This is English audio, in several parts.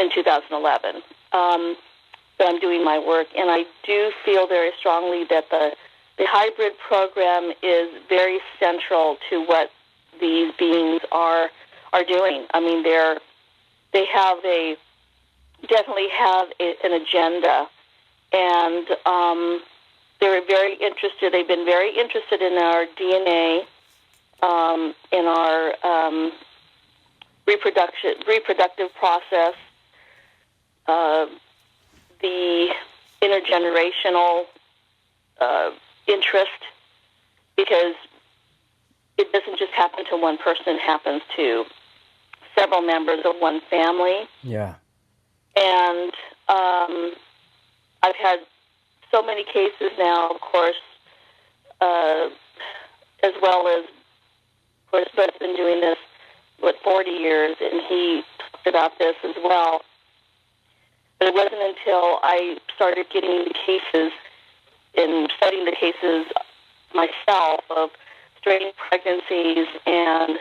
in 2011 that I'm doing my work, and I do feel very strongly that the hybrid program is very central to what these beings are doing. I mean, they definitely have an agenda, and they're very interested. They've been very interested in our DNA, in our reproductive process, the intergenerational interest, because it doesn't just happen to one person, it happens to several members of one family. Yeah. And I've had so many cases now, of course, as well as, of course, Bud's been doing this, 40 years, and he talked about this as well. But it wasn't until I started getting the cases and studying the cases myself of strange pregnancies and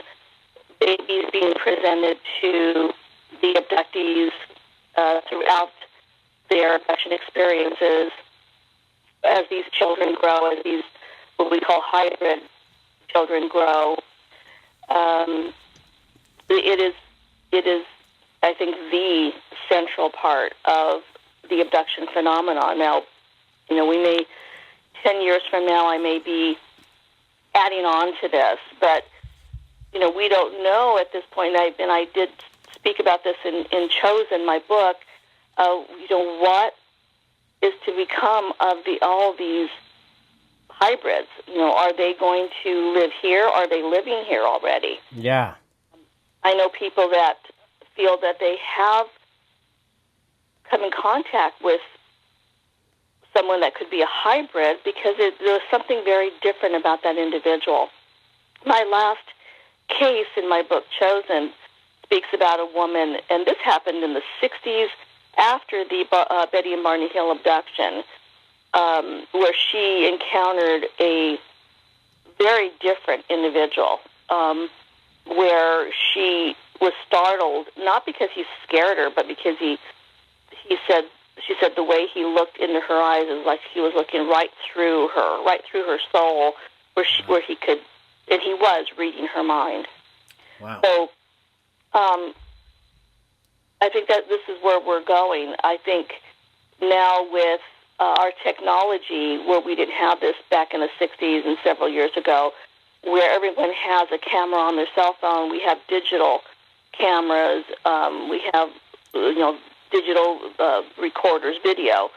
babies being presented to the abductees throughout their abduction experiences as these children grow, as these what we call hybrid children grow. It is, I think, the central part of the abduction phenomenon. Now, we may, 10 years from now, I may be adding on to this, but, we don't know at this point, and I did speak about this in Chosen, my book, what is to become of all these hybrids. Are they going to live here? Are they living here already? Yeah. I know people that feel that they have come in contact with someone that could be a hybrid because there's something very different about that individual. My last case in my book, Chosen, speaks about a woman, and this happened in the 60s after the Betty and Barney Hill abduction, where she encountered a very different individual, where she was startled, not because he scared her, but because she said the way he looked into her eyes is like he was looking right through her soul, where he could, and he was reading her mind. Wow. So, I think that this is where we're going. I think now with our technology, where we didn't have this back in the 60s and several years ago, where everyone has a camera on their cell phone, we have digital cameras, we have digital recorders, video,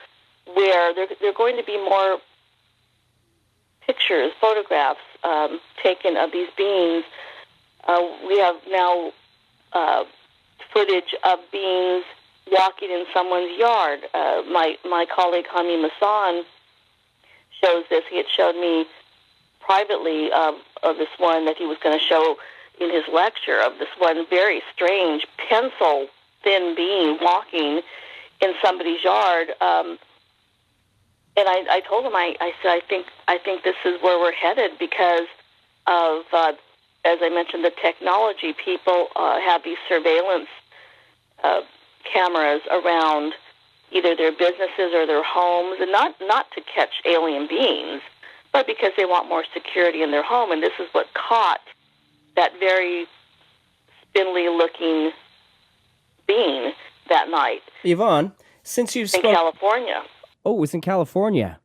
where there are going to be more pictures, photographs taken of these beings. We have now footage of beings walking in someone's yard. My colleague Hami Masan shows this. He had showed me privately of this one that he was going to show in his lecture, of this one very strange pencil-thin being walking in somebody's yard. And I told him, I said, I think this is where we're headed because of, as I mentioned, the technology. People have these surveillance cameras around either their businesses or their homes, and not to catch alien beings, but because they want more security in their home. And this is what caught that very spindly-looking being that night. Yvonne, since you've spoken... In California. Oh, it was in California.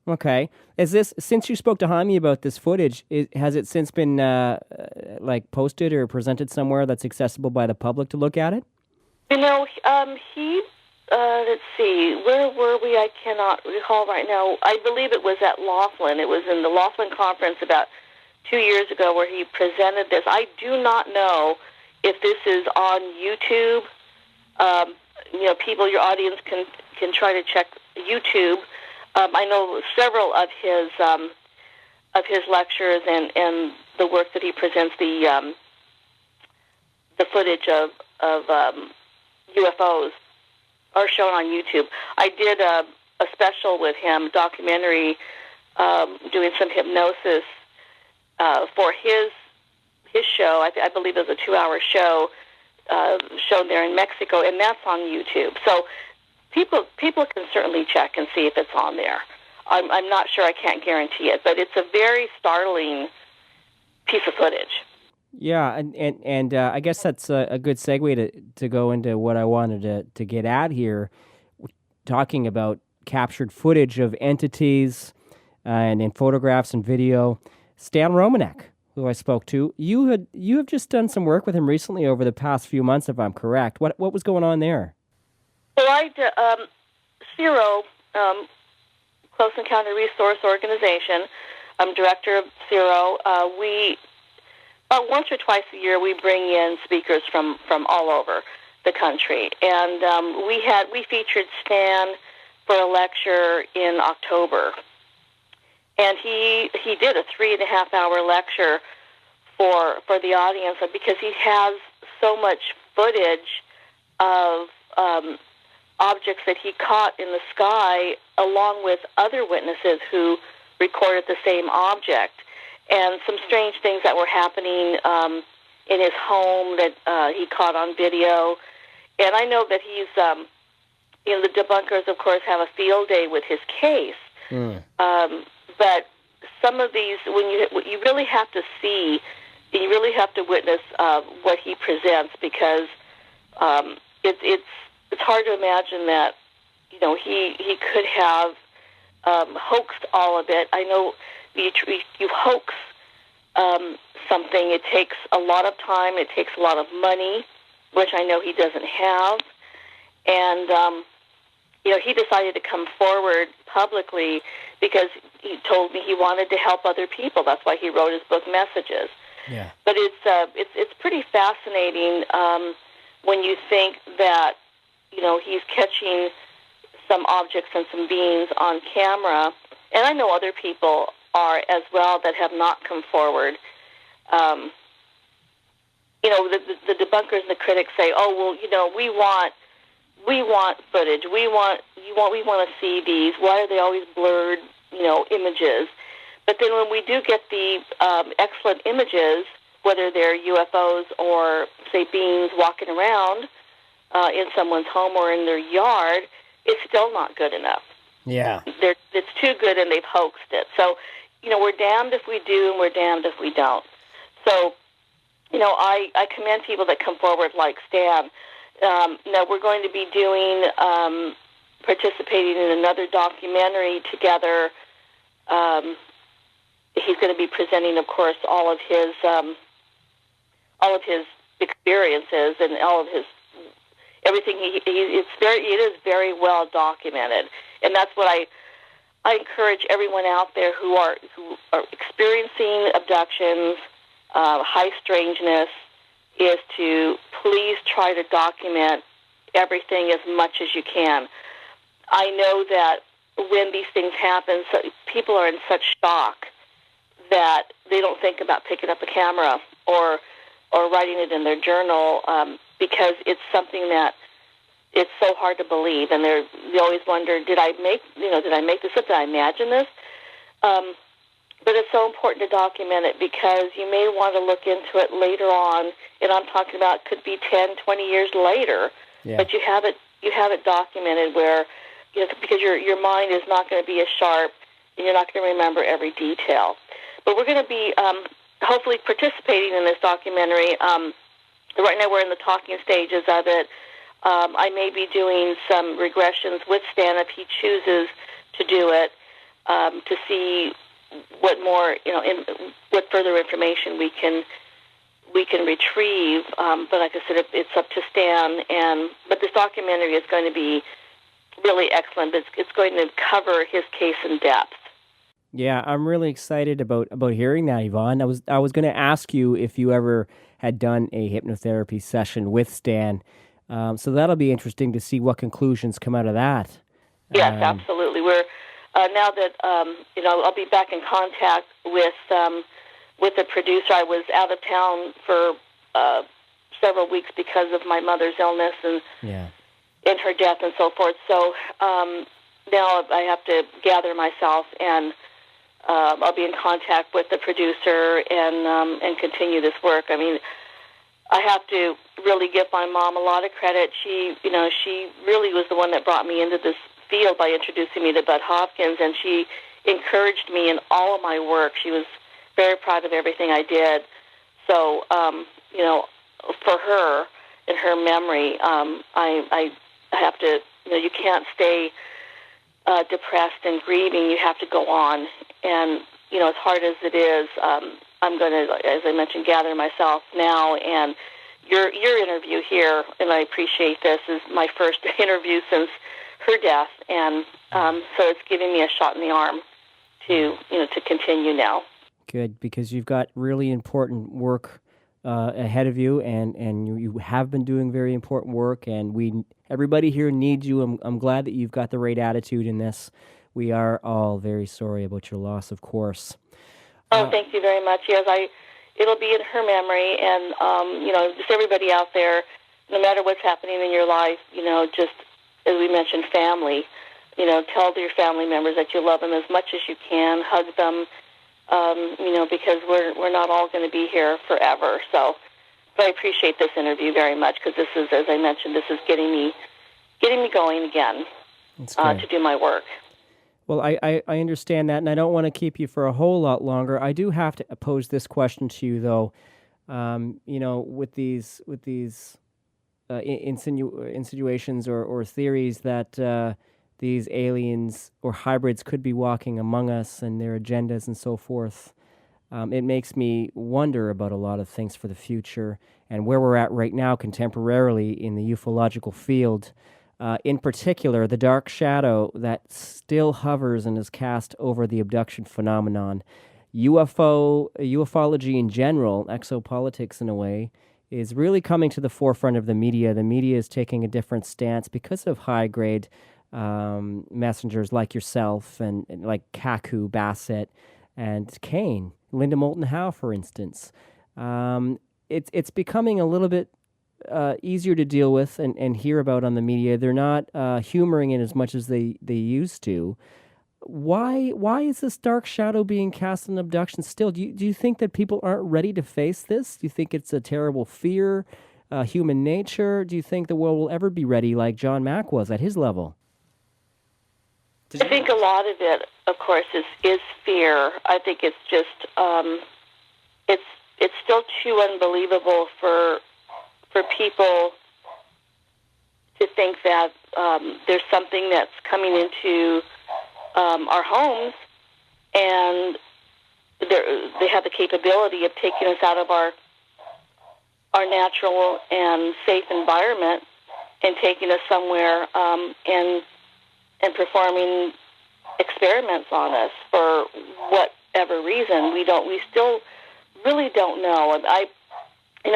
Okay. Since you spoke to Jaime about this footage, has it since been posted or presented somewhere that's accessible by the public to look at it? Let's see, where were we? I cannot recall right now. I believe it was at Laughlin. It was in the Laughlin conference about 2 years ago where he presented this. I do not know if this is on YouTube. People, your audience can try to check YouTube. I know several of his lectures and the work that he presents, the footage of UFOs are shown on YouTube. I did a special with him, documentary, doing some hypnosis for his show. I believe it was a 2-hour show shown there in Mexico, and that's on YouTube. So people can certainly check and see if it's on there. I'm not sure. I can't guarantee it, but it's a very startling piece of footage. Yeah, and I guess that's a good segue to go into what I wanted to get at here, talking about captured footage of entities and in photographs and video. Stan Romanek, who I spoke to, you have just done some work with him recently over the past few months, if I'm correct. What was going on there? Well, CERO, Close Encounter Resource Organization. I'm director of CERO. We about once or twice a year we bring in speakers from all over the country, and we featured Stan for a lecture in October, and he did a 3.5-hour lecture for the audience because he has so much footage of objects that he caught in the sky, along with other witnesses who recorded the same object, and some strange things that were happening in his home that he caught on video. And I know that he's, the debunkers, of course, have a field day with his case. But some of these, you really have to see, you really have to witness what he presents, because it's hard to imagine that, he could have hoaxed all of it. I know you hoax something, it takes a lot of time, it takes a lot of money, which I know he doesn't have. And, he decided to come forward publicly because he told me he wanted to help other people. That's why he wrote his book, Messages. Yeah. But it's pretty fascinating when you think that, he's catching some objects and some beings on camera. And I know other people are as well that have not come forward. The debunkers and the critics say, "Oh, well, we want footage. We want to see these. Why are they always blurred, images?" But then when we do get the excellent images, whether they're UFOs or, say, beings walking around in someone's home or in their yard, it's still not good enough. Yeah. It's too good, and they've hoaxed it. So, we're damned if we do, and we're damned if we don't. So, I commend people that come forward like Stan. Now, we're going to be participating in another documentary together. He's going to be presenting, of course, all of his experiences and all of his everything. It is very well documented, and that's what I encourage everyone out there who are experiencing abductions, high strangeness, is to please try to document everything as much as you can. I know that when these things happen, people are in such shock that they don't think about picking up a camera or writing it in their journal because it's something that it's so hard to believe, and they always wonder, did I make this up? Did I imagine this? But it's so important to document it because you may want to look into it later on, and I'm talking about could be 10, 20 years later. Yeah. But you have it documented where, because your mind is not going to be as sharp, and you're not going to remember every detail. But we're going to be hopefully participating in this documentary. Right now we're in the talking stages of it. I may be doing some regressions with Stan if he chooses to do it, to see what more, what further information we can retrieve. But like I said, it's up to Stan. But this documentary is going to be really excellent. It's going to cover his case in depth. Yeah, I'm really excited about hearing that, Yvonne. I was going to ask you if you ever had done a hypnotherapy session with Stan. So that'll be interesting to see what conclusions come out of that. Yes, absolutely. We're now that I'll be back in contact with the producer. I was out of town for several weeks because of my mother's illness and her death and so forth. So now I have to gather myself, and I'll be in contact with the producer and continue this work. I mean, I have to really give my mom a lot of credit. She really was the one that brought me into this field by introducing me to Budd Hopkins, and she encouraged me in all of my work. She was very proud of everything I did. So, for her, in her memory, I have to, you can't stay depressed and grieving. You have to go on. And, as hard as it is, I'm going to, as I mentioned, gather myself now. And your interview here, and I appreciate this, is my first interview since her death. And so it's giving me a shot in the arm to continue now. Good, because you've got really important work ahead of you, and you have been doing very important work, and everybody here needs you. I'm glad that you've got the right attitude in this. We are all very sorry about your loss, of course. Thank you very much. Yes, it'll be in her memory, and just everybody out there, no matter what's happening in your life, just as we mentioned, family. Tell your family members that you love them as much as you can. Hug them. Because we're not all going to be here forever. So, but I appreciate this interview very much, because this is, as I mentioned, this is getting me going again to do my work. Well, I understand that, and I don't want to keep you for a whole lot longer. I do have to pose this question to you, though. With these insinuations or theories that these aliens or hybrids could be walking among us and their agendas and so forth. It makes me wonder about a lot of things for the future and where we're at right now contemporarily in the ufological field. In particular, the dark shadow that still hovers and is cast over the abduction phenomenon. Ufology in general, exopolitics in a way, is really coming to the forefront of the media. The media is taking a different stance because of high-grade messengers like yourself and like Kaku, Bassett, and Kane, Linda Moulton Howe, for instance. It's becoming a little bit easier to deal with and hear about on the media. They're not humoring it as much as they used to. Why is this dark shadow being cast on abduction still? Do you think that people aren't ready to face this? Do you think it's a terrible fear, human nature? Do you think the world will ever be ready like John Mack was at his level? I think a lot of it, of course, is fear. I think it's just it's still too unbelievable for people to think that there's something that's coming into our homes, and they have the capability of taking us out of our natural and safe environment and taking us somewhere and performing experiments on us for whatever reason. We still really don't know. And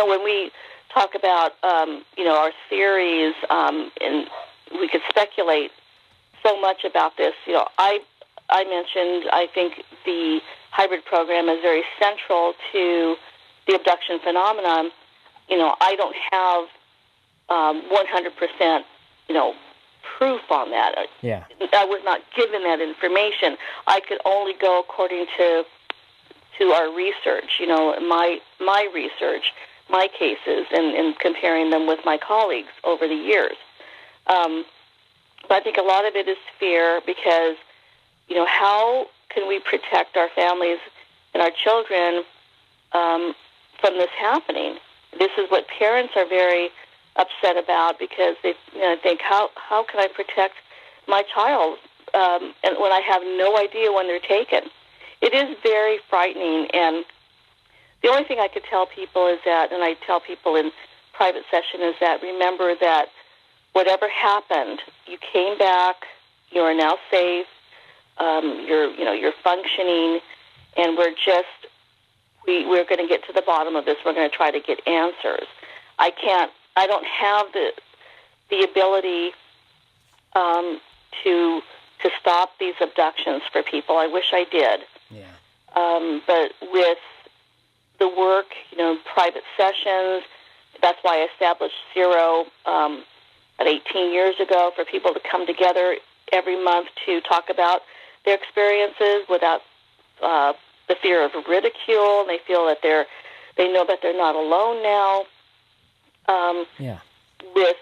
when we talk about our theories, and we could speculate so much about this. I mentioned, I think the hybrid program is very central to the abduction phenomenon. I don't have 100%, proof on that. Yeah. I was not given that information. I could only go according to our research, my research, my cases, and comparing them with my colleagues over the years. But I think a lot of it is fear because, how can we protect our families and our children from this happening? This is what parents are very upset about because they think, how can I protect my child and when I have no idea when they're taken? It is very frightening, and the only thing I could tell people is that, and I tell people in private session, is that remember that whatever happened, you came back, you are now safe, you're functioning, and we're going to get to the bottom of this. We're going to try to get answers. I don't have the ability to stop these abductions for people. I wish I did. Yeah. But with the work, private sessions, that's why I established Zero about 18 years ago for people to come together every month to talk about their experiences without the fear of ridicule. And they feel that they know that they're not alone now. um, Yeah. with